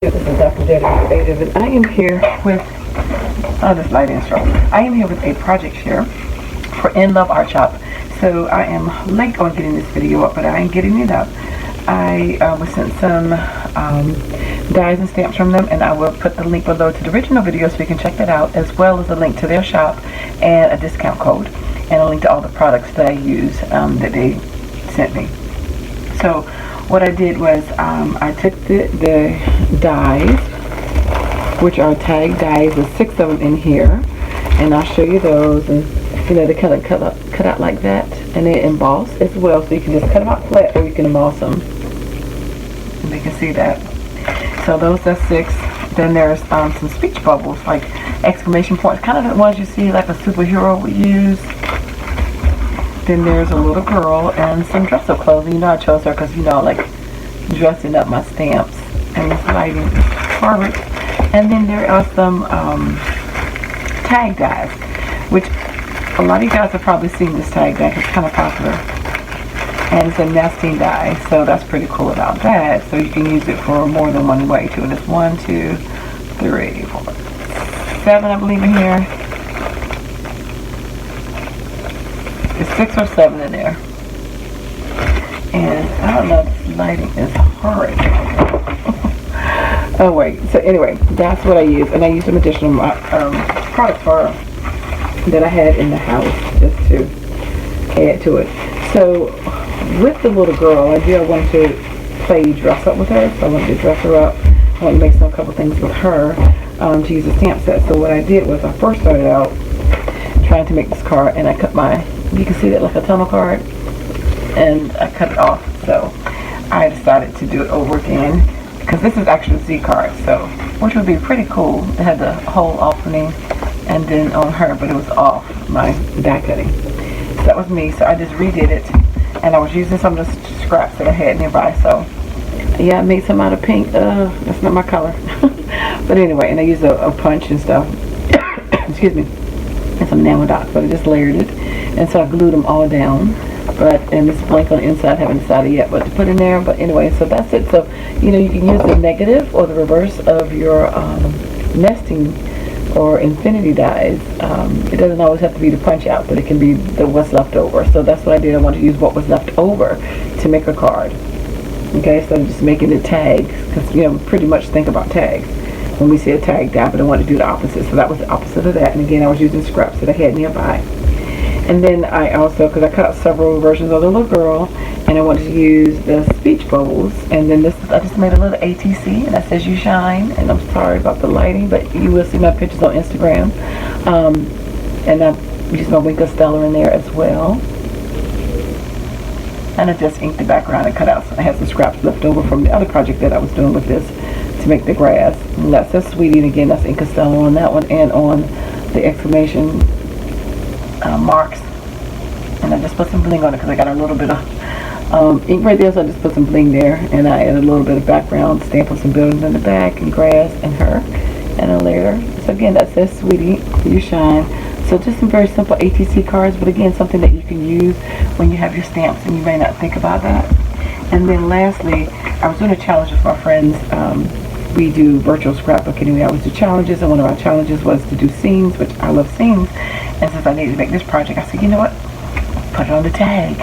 This is Dr. Debbie Creative, and I am here with this lighting instructor. I am here with a project share for Inloveartshop. So I am late on getting this video up, but I am getting it up. I was sent some dies and stamps from them, and I will put the link below to the original video so you can check that out, as well as a link to their shop and a discount code, and a link to all the products that I use that they sent me. So what I did was I took the dies, which are tag dies. There's 6 of them in here, and I'll show you those. And you know, they kind of cut out like that, and they emboss as well. So you can just cut them out flat, or you can emboss them. And you can see that. So those are 6. Then there's some speech bubbles, like exclamation points, kind of the ones you see like a superhero would use. Then there's a little girl and some dress-up clothes. You know I chose her because, you know, I like dressing up my stamps. And this lighting is perfect. And then there are some tag dies, which a lot of you guys have probably seen this tag die. It's kind of popular. And it's a nesting die, so that's pretty cool about that. So you can use it for more than one way too. And it's 1, 2, 3, 4, 7, I believe, in here. It's 6 or 7 in there. And I don't know, this lighting is horrid. Oh wait, so anyway, that's what I use. And I use some additional products that I had in the house just to add to it. So with the little girl, I wanted to play dress up with her. So I wanted to dress her up. I wanted to make a couple things with her to use a stamp set. So what I did was I first started out trying to make this card, and I cut you can see that like a tunnel card, and I cut it off. So I decided to do it over again, because this is actually a Z card, so which would be pretty cool. It had the whole opening and then on her, but it was off my die cutting. So that was me. So I just redid it, and I was using some of the scraps that I had nearby. So yeah, I made some out of pink. That's not my color. But anyway, and I used a punch and stuff. Excuse me. And some enamel dots, but I just layered it, and so I glued them all down. And it's blank on the inside. I haven't decided yet what to put in there, but anyway, so that's it. So you know, you can use the negative or the reverse of your nesting or infinity dies. It doesn't always have to be the punch out, but it can be what's left over. So that's what I did. I wanted to use what was left over to make a card. Okay, so I'm just making the tags, because you know, pretty much think about tags when we see a tag die, but I wanted to do the opposite. So that was the opposite of that. And again, I was using scraps that I had nearby. And then I also, because I cut out several versions of the little girl, and I wanted to use the speech bubbles. And then I just made a little ATC, and that says "You Shine." And I'm sorry about the lighting, but you will see my pictures on Instagram. And I used my Winkle Stellar in there as well. And I just inked the background and cut out. So I had some scraps left over from the other project that I was doing with this to make the grass. And that says "Sweetie," and again, that's Ink Stellar on that one, and on the exclamation marks. And I just put some bling on it because I got a little bit of ink right there, so I just put some bling there, and I added a little bit of background stamp with some buildings in the back and grass and her and a layer. So again, that says "Sweetie, You Shine." So just some very simple ATC cards, but again, something that you can use when you have your stamps and you may not think about that. And then lastly, I was doing a challenge with my friends. We do virtual scrapbook anyway. I always do challenges, and one of our challenges was to do scenes, which I love scenes. And since I needed to make this project, I said, you know what? Put it on the tag.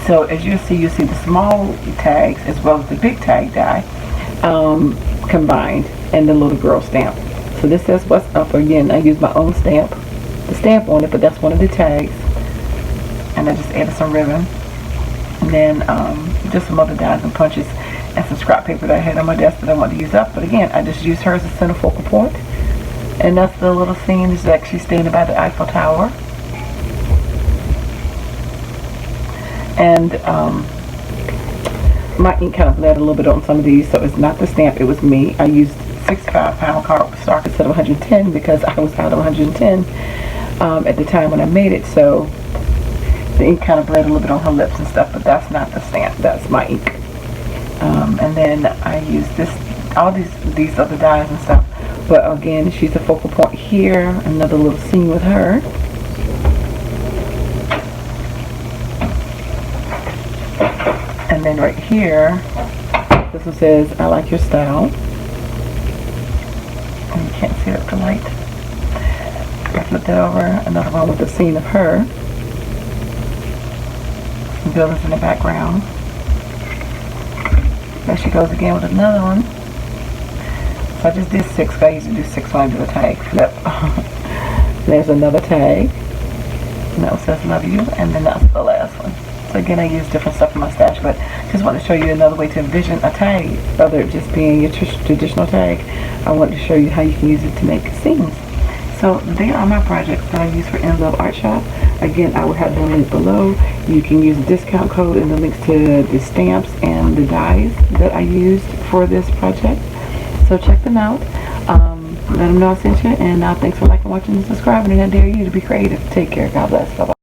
So as you'll see the small tags as well as the big tag die combined, and the little girl stamp. So this says "What's Up." Again, I use my own stamp on it, but that's one of the tags. And I just added some ribbon, and then just some other dies and punches, and some scrap paper that I had on my desk that I wanted to use up. But again, I just used her as a center focal point. And that's the little scene. Is actually standing by the Eiffel Tower. And my ink kind of bled a little bit on some of these, so it's not the stamp, it was me. I used 65-pound cardstock instead of 110 because I was out of 110 at the time when I made it. So the ink kind of bled a little bit on her lips and stuff, but that's not the stamp, that's my ink. And then I used all these other dies and stuff. But again, she's a focal point here. Another little scene with her. And then right here, this one says, "I like your style." can't see it with the light. I flip that over. Another one with the scene of her. Some buildings in the background. There she goes again with another one. So I just did 6, because I usually do 6 when I do a tag flip. There's another tag. And that one says love you, and then that's the last one. So again, I use different stuff in my stash, but just want to show you another way to envision a tag, other than just being your traditional tag. I want to show you how you can use it to make scenes. So there are my projects that I use for Inloveartshop. Again, I will have the link below. You can use the discount code and the links to the stamps and the dies that I used for this project. So check them out. Let them know I sent you, and thanks for liking, watching, and subscribing, and I dare you to be creative. Take care. God bless. Bye-bye.